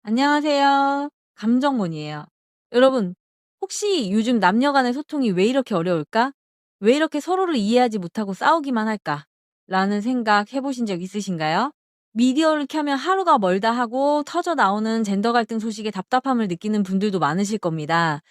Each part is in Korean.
안녕하세요. 감정몬이에요. 여러분, 혹시 요즘 남녀 간의 소통이 왜 이렇게 어려울까? 왜 이렇게 서로를 이해하지 못하고 싸우기만 할까? 라는 생각 해보신 적 있으신가요? 미디어를 켜면 하루가 멀다 하고 터져 나오는 젠더 갈등 소식에 답답함을 느끼는 분들도 많으실 겁니다.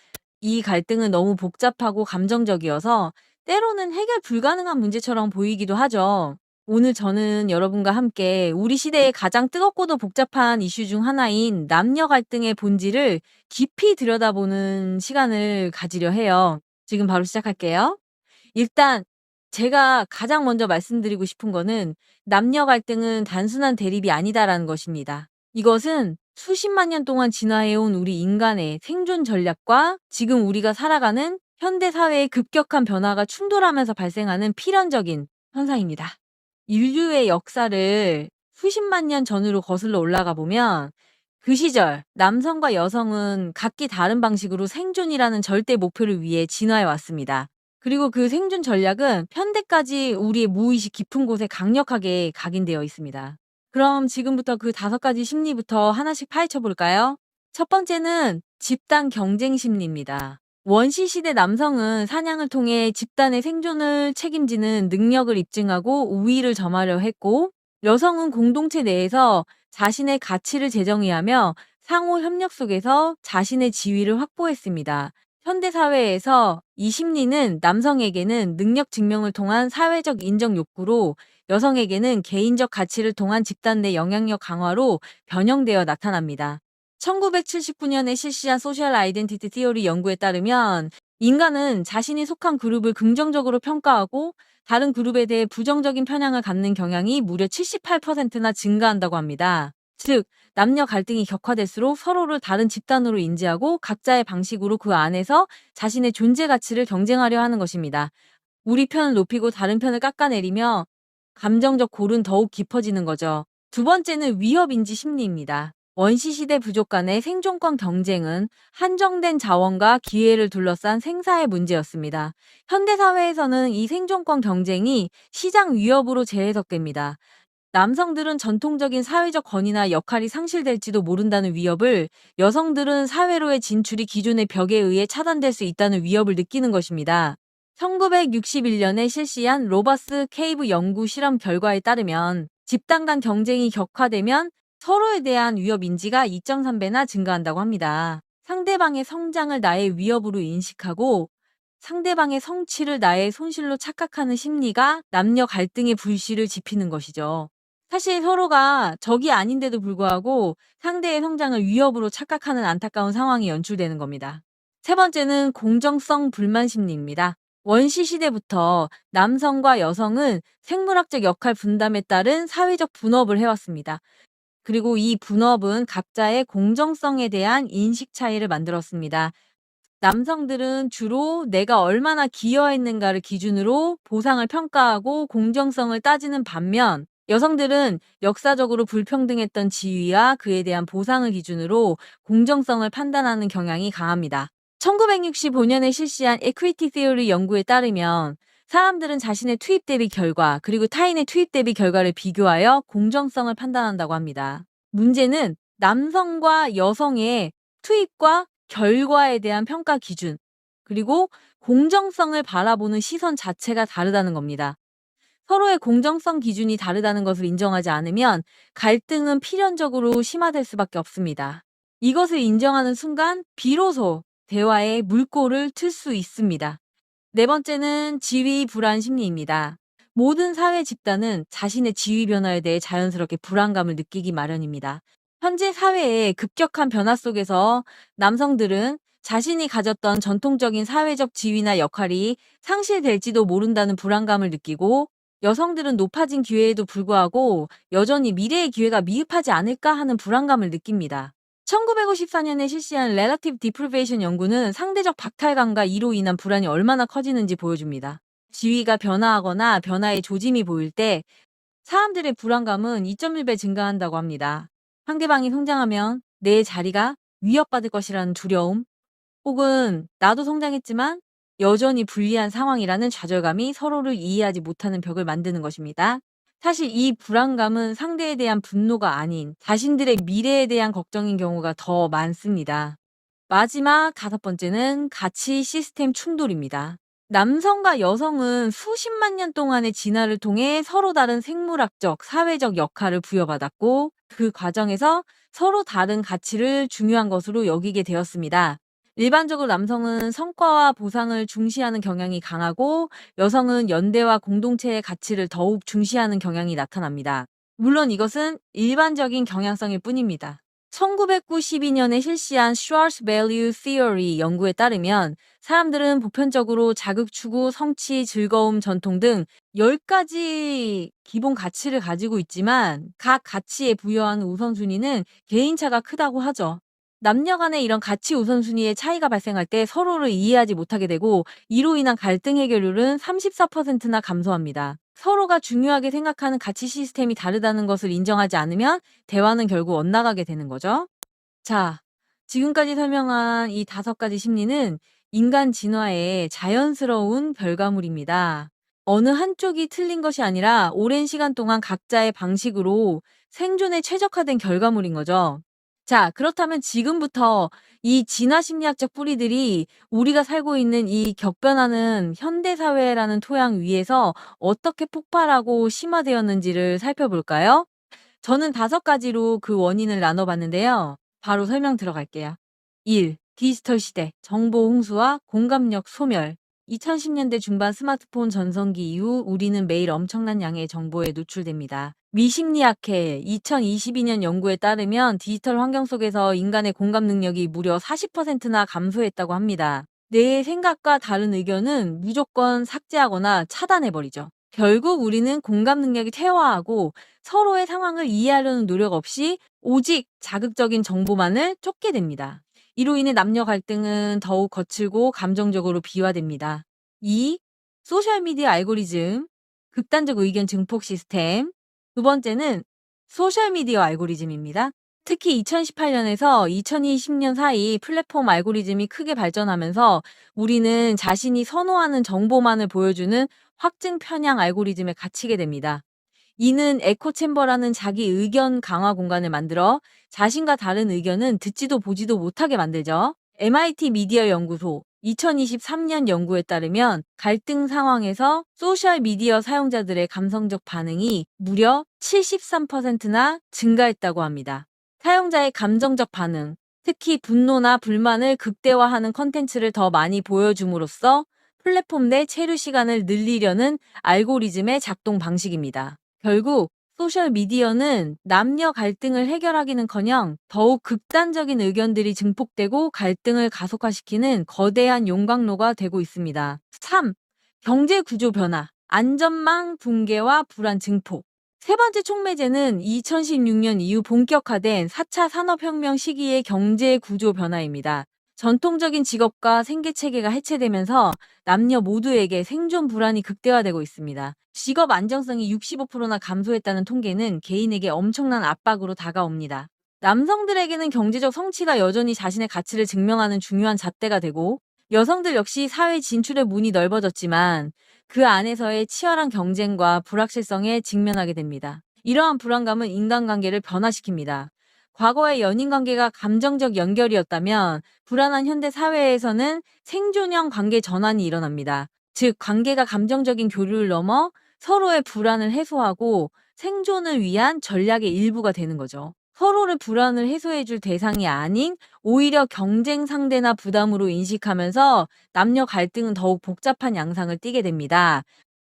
이 갈등은 너무 복잡하고 감정적이어서 때로는 해결 불가능한 문제처럼 보이기도 하죠. 오늘 저는 여러분과 함께 우리 시대의 가장 뜨겁고도 복잡한 이슈 중 하나인 남녀 갈등의 본질을 깊이 들여다보는 시간을 가지려 해요. 지금 바로 시작할게요. 일단 제가 가장 먼저 말씀드리고 싶은 거는 남녀 갈등은 단순한 대립이 아니다라는 것입니다. 이것은 수십만 년 동안 진화해온 우리 인간의 생존 전략과 지금 우리가 살아가는 현대 사회의 급격한 변화가 충돌하면서 발생하는 필연적인 현상입니다. 인류의 역사를 수십만 년 전으로 거슬러 올라가 보면 그 시절 남성과 여성은 각기 다른 방식으로 생존이라는 절대 목표를 위해 진화해 왔습니다. 그리고 그 생존 전략은 현대까지 우리의 무의식 깊은 곳에 강력하게 각인되어 있습니다. 그럼 지금부터 그 5가지 심리부터 하나씩 파헤쳐 볼까요? 첫 번째는 집단 경쟁 심리입니다. 원시 시대 남성은 사냥을 통해 집단의 생존을 책임지는 능력을 입증하고 우위를 점하려 했고, 여성은 공동체 내에서 자신의 가치를 재정의하며 상호 협력 속에서 자신의 지위를 확보했습니다. 현대 사회에서 이 심리는 남성에게는 능력 증명을 통한 사회적 인정 욕구로, 여성에게는 개인적 가치를 통한 집단 내 영향력 강화로 변형되어 나타납니다. 1979년에 실시한 소셜 아이덴티티 티어리 연구에 따르면 인간은 자신이 속한 그룹을 긍정적으로 평가하고 다른 그룹에 대해 부정적인 편향을 갖는 경향이 무려 78%나 증가한다고 합니다. 즉, 남녀 갈등이 격화될수록 서로를 다른 집단으로 인지하고 각자의 방식으로 그 안에서 자신의 존재 가치를 경쟁하려 하는 것입니다. 우리 편을 높이고 다른 편을 깎아내리며 감정적 골은 더욱 깊어지는 거죠. 두 번째는 위협인지 심리입니다. 원시시대 부족 간의 생존권 경쟁은 한정된 자원과 기회를 둘러싼 생사의 문제였습니다. 현대사회에서는 이 생존권 경쟁이 시장 위협으로 재해석됩니다. 남성들은 전통적인 사회적 권위나 역할이 상실될지도 모른다는 위협을, 여성들은 사회로의 진출이 기존의 벽에 의해 차단될 수 있다는 위협을 느끼는 것입니다. 1961년에 실시한 로버스 케이브 연구 실험 결과에 따르면 집단 간 경쟁이 격화되면 서로에 대한 위협 인지가 2.3배나 증가한다고 합니다. 상대방의 성장을 나의 위협으로 인식하고 상대방의 성취를 나의 손실로 착각하는 심리가 남녀 갈등의 불씨를 지피는 것이죠. 사실 서로가 적이 아닌데도 불구하고 상대의 성장을 위협으로 착각하는 안타까운 상황이 연출되는 겁니다. 세 번째는 공정성 불만 심리입니다. 원시 시대부터 남성과 여성은 생물학적 역할 분담에 따른 사회적 분업을 해왔습니다. 그리고 이 분업은 각자의 공정성에 대한 인식 차이를 만들었습니다. 남성들은 주로 내가 얼마나 기여했는가를 기준으로 보상을 평가하고 공정성을 따지는 반면, 여성들은 역사적으로 불평등했던 지위와 그에 대한 보상을 기준으로 공정성을 판단하는 경향이 강합니다. 1965년에 실시한 에퀴티 티어리 연구에 따르면 사람들은 자신의 투입 대비 결과 그리고 타인의 투입 대비 결과를 비교하여 공정성을 판단한다고 합니다. 문제는 남성과 여성의 투입과 결과에 대한 평가 기준, 그리고 공정성을 바라보는 시선 자체가 다르다는 겁니다. 서로의 공정성 기준이 다르다는 것을 인정하지 않으면 갈등은 필연적으로 심화될 수밖에 없습니다. 이것을 인정하는 순간 비로소 대화의 물꼬를 틀 수 있습니다. 네 번째는 지위 불안 심리입니다. 모든 사회 집단은 자신의 지위 변화에 대해 자연스럽게 불안감을 느끼기 마련입니다. 현재 사회의 급격한 변화 속에서 남성들은 자신이 가졌던 전통적인 사회적 지위나 역할이 상실될지도 모른다는 불안감을 느끼고, 여성들은 높아진 기회에도 불구하고 여전히 미래의 기회가 미흡하지 않을까 하는 불안감을 느낍니다. 1954년에 실시한 Relative Deprivation 연구는 상대적 박탈감과 이로 인한 불안이 얼마나 커지는지 보여줍니다. 지위가 변화하거나 변화의 조짐이 보일 때 사람들의 불안감은 2.1배 증가한다고 합니다. 상대방이 성장하면 내 자리가 위협받을 것이라는 두려움, 혹은 나도 성장했지만 여전히 불리한 상황이라는 좌절감이 서로를 이해하지 못하는 벽을 만드는 것입니다. 사실 이 불안감은 상대에 대한 분노가 아닌 자신들의 미래에 대한 걱정인 경우가 더 많습니다. 마지막 다섯 번째는 가치 시스템 충돌입니다. 남성과 여성은 수십만 년 동안의 진화를 통해 서로 다른 생물학적, 사회적 역할을 부여받았고 그 과정에서 서로 다른 가치를 중요한 것으로 여기게 되었습니다. 일반적으로 남성은 성과와 보상을 중시하는 경향이 강하고 여성은 연대와 공동체의 가치를 더욱 중시하는 경향이 나타납니다. 물론 이것은 일반적인 경향성일 뿐입니다. 1992년에 실시한 Schwartz Value Theory 연구에 따르면 사람들은 보편적으로 자극 추구, 성취, 즐거움, 전통 등 10가지 기본 가치를 가지고 있지만 각 가치에 부여하는 우선순위는 개인차가 크다고 하죠. 남녀 간의 이런 가치 우선순위의 차이가 발생할 때 서로를 이해하지 못하게 되고 이로 인한 갈등 해결률은 34%나 감소합니다. 서로가 중요하게 생각하는 가치 시스템이 다르다는 것을 인정하지 않으면 대화는 결국 엇나가게 되는 거죠. 자, 지금까지 설명한 이 다섯 가지 심리는 인간 진화의 자연스러운 결과물입니다. 어느 한쪽이 틀린 것이 아니라 오랜 시간 동안 각자의 방식으로 생존에 최적화된 결과물인 거죠. 자, 그렇다면 지금부터 이 진화 심리학적 뿌리들이 우리가 살고 있는 이 격변하는 현대사회라는 토양 위에서 어떻게 폭발하고 심화되었는지를 살펴볼까요? 저는 다섯 가지로 그 원인을 나눠봤는데요. 바로 설명 들어갈게요. 1. 디지털 시대, 정보 홍수와 공감력 소멸. 2010년대 중반 스마트폰 전성기 이후 우리는 매일 엄청난 양의 정보에 노출됩니다. 미심리학회 2022년 연구에 따르면 디지털 환경 속에서 인간의 공감 능력이 무려 40%나 감소했다고 합니다. 내 생각과 다른 의견은 무조건 삭제하거나 차단해버리죠. 결국 우리는 공감 능력이 퇴화하고 서로의 상황을 이해하려는 노력 없이 오직 자극적인 정보만을 쫓게 됩니다. 이로 인해 남녀 갈등은 더욱 거칠고 감정적으로 비화됩니다. 2. 소셜미디어 알고리즘, 극단적 의견 증폭 시스템. 두 번째는 소셜미디어 알고리즘입니다. 특히 2018년에서 2020년 사이 플랫폼 알고리즘이 크게 발전하면서 우리는 자신이 선호하는 정보만을 보여주는 확증 편향 알고리즘에 갇히게 됩니다. 이는 에코 챔버라는 자기 의견 강화 공간을 만들어 자신과 다른 의견은 듣지도 보지도 못하게 만들죠. MIT 미디어 연구소 2023년 연구에 따르면 갈등 상황에서 소셜 미디어 사용자들의 감성적 반응이 무려 73%나 증가했다고 합니다. 사용자의 감정적 반응, 특히 분노나 불만을 극대화하는 컨텐츠를 더 많이 보여줌으로써 플랫폼 내 체류 시간을 늘리려는 알고리즘의 작동 방식입니다. 결국 소셜미디어는 남녀 갈등을 해결하기는커녕 더욱 극단적인 의견들이 증폭되고 갈등을 가속화시키는 거대한 용광로가 되고 있습니다. 3. 경제 구조 변화, 안전망 붕괴와 불안 증폭. 세 번째 촉매제는 2016년 이후 본격화된 4차 산업혁명 시기의 경제 구조 변화입니다. 전통적인 직업과 생계체계가 해체되면서 남녀 모두에게 생존 불안이 극대화되고 있습니다. 직업 안정성이 65%나 감소했다는 통계는 개인에게 엄청난 압박으로 다가옵니다. 남성들에게는 경제적 성취가 여전히 자신의 가치를 증명하는 중요한 잣대가 되고 여성들 역시 사회 진출의 문이 넓어졌지만 그 안에서의 치열한 경쟁과 불확실성에 직면하게 됩니다. 이러한 불안감은 인간관계를 변화시킵니다. 과거의 연인관계가 감정적 연결이었다면 불안한 현대 사회에서는 생존형 관계 전환이 일어납니다. 즉, 관계가 감정적인 교류를 넘어 서로의 불안을 해소하고 생존을 위한 전략의 일부가 되는 거죠. 서로를 불안을 해소해줄 대상이 아닌 오히려 경쟁 상대나 부담으로 인식하면서 남녀 갈등은 더욱 복잡한 양상을 띠게 됩니다.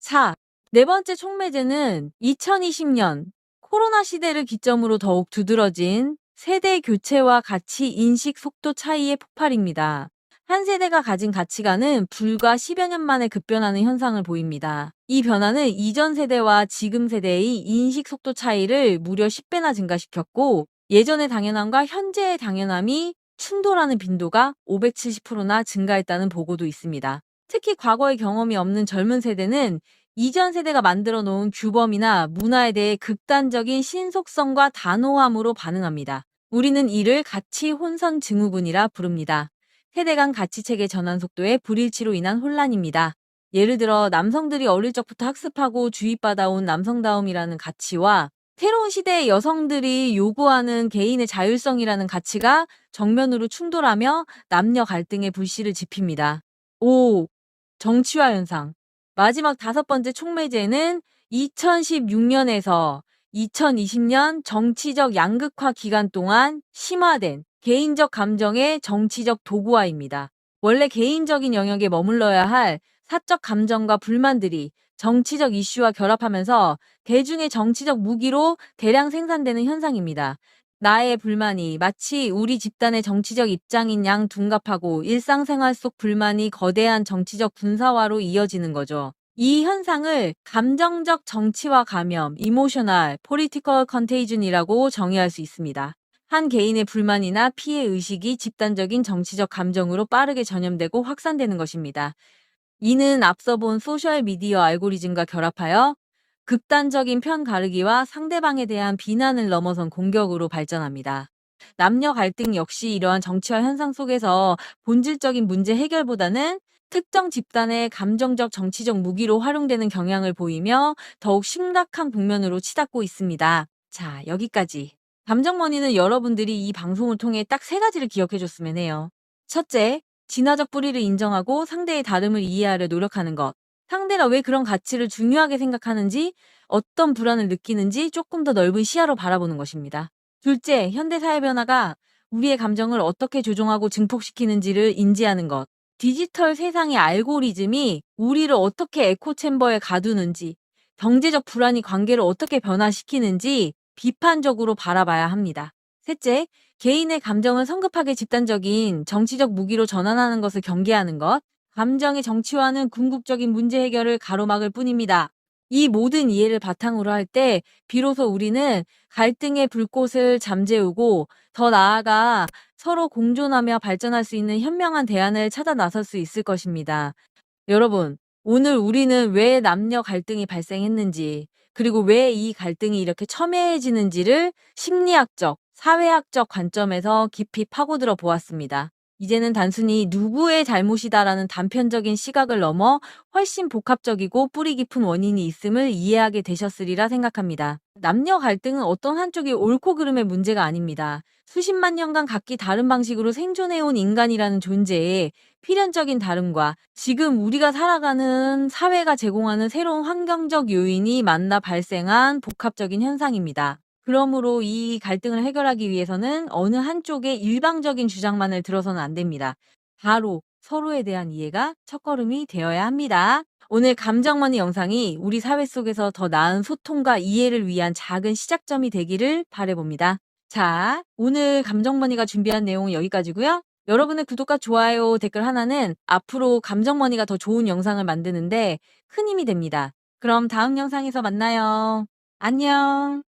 4. 네 번째 촉매제는 2020년 코로나 시대를 기점으로 더욱 두드러진 세대 교체와 가치 인식 속도 차이의 폭발입니다. 한 세대가 가진 가치관은 불과 10여 년 만에 급변하는 현상을 보입니다. 이 변화는 이전 세대와 지금 세대의 인식 속도 차이를 무려 10배나 증가시켰고 예전의 당연함과 현재의 당연함이 충돌하는 빈도가 570%나 증가했다는 보고도 있습니다. 특히 과거의 경험이 없는 젊은 세대는 이전 세대가 만들어 놓은 규범이나 문화에 대해 극단적인 신속성과 단호함으로 반응합니다. 우리는 이를 가치 혼선 증후군이라 부릅니다. 세대 간 가치체계 전환 속도의 불일치로 인한 혼란입니다. 예를 들어 남성들이 어릴 적부터 학습하고 주입받아온 남성다움이라는 가치와 새로운 시대의 여성들이 요구하는 개인의 자율성이라는 가치가 정면으로 충돌하며 남녀 갈등의 불씨를 지핍니다. 5. 정치화 현상. 마지막 5번째 촉매제는 2016년에서 2020년 정치적 양극화 기간 동안 심화된 개인적 감정의 정치적 도구화입니다. 원래 개인적인 영역에 머물러야 할 사적 감정과 불만들이 정치적 이슈와 결합하면서 대중의 정치적 무기로 대량 생산되는 현상입니다. 나의 불만이 마치 우리 집단의 정치적 입장인 양 둔갑하고 일상생활 속 불만이 거대한 정치적 분사화로 이어지는 거죠. 이 현상을 감정적 정치화 감염, emotional, political contagion이라고 정의할 수 있습니다. 한 개인의 불만이나 피해 의식이 집단적인 정치적 감정으로 빠르게 전염되고 확산되는 것입니다. 이는 앞서 본 소셜미디어 알고리즘과 결합하여 극단적인 편 가르기와 상대방에 대한 비난을 넘어선 공격으로 발전합니다. 남녀 갈등 역시 이러한 정치화 현상 속에서 본질적인 문제 해결보다는 특정 집단의 감정적 정치적 무기로 활용되는 경향을 보이며 더욱 심각한 국면으로 치닫고 있습니다. 자, 여기까지. 감정머니는 여러분들이 이 방송을 통해 딱 3가지를 기억해줬으면 해요. 첫째, 진화적 뿌리를 인정하고 상대의 다름을 이해하려 노력하는 것. 상대가 왜 그런 가치를 중요하게 생각하는지, 어떤 불안을 느끼는지 조금 더 넓은 시야로 바라보는 것입니다. 둘째, 현대 사회 변화가 우리의 감정을 어떻게 조종하고 증폭시키는지를 인지하는 것. 디지털 세상의 알고리즘이 우리를 어떻게 에코챔버에 가두는지, 경제적 불안이 관계를 어떻게 변화시키는지 비판적으로 바라봐야 합니다. 셋째, 개인의 감정을 성급하게 집단적인 정치적 무기로 전환하는 것을 경계하는 것. 감정의 정치화는 궁극적인 문제 해결을 가로막을 뿐입니다. 이 모든 이해를 바탕으로 할 때 비로소 우리는 갈등의 불꽃을 잠재우고 더 나아가 서로 공존하며 발전할 수 있는 현명한 대안을 찾아 나설 수 있을 것입니다. 여러분, 오늘 우리는 왜 남녀 갈등이 발생했는지, 그리고 왜 이 갈등이 이렇게 첨예해지는지를 심리학적, 사회학적 관점에서 깊이 파고들어 보았습니다. 이제는 단순히 누구의 잘못이다라는 단편적인 시각을 넘어 훨씬 복합적이고 뿌리 깊은 원인이 있음을 이해하게 되셨으리라 생각합니다. 남녀 갈등은 어떤 한쪽이 옳고 그름의 문제가 아닙니다. 수십만 년간 각기 다른 방식으로 생존해온 인간이라는 존재의 필연적인 다름과 지금 우리가 살아가는 사회가 제공하는 새로운 환경적 요인이 만나 발생한 복합적인 현상입니다. 그러므로 이 갈등을 해결하기 위해서는 어느 한쪽의 일방적인 주장만을 들어서는 안 됩니다. 바로 서로에 대한 이해가 첫걸음이 되어야 합니다. 오늘 감정머니 영상이 우리 사회 속에서 더 나은 소통과 이해를 위한 작은 시작점이 되기를 바라봅니다. 자, 오늘 감정머니가 준비한 내용은 여기까지고요. 여러분의 구독과 좋아요, 댓글 하나는 앞으로 감정머니가 더 좋은 영상을 만드는데 큰 힘이 됩니다. 그럼 다음 영상에서 만나요. 안녕.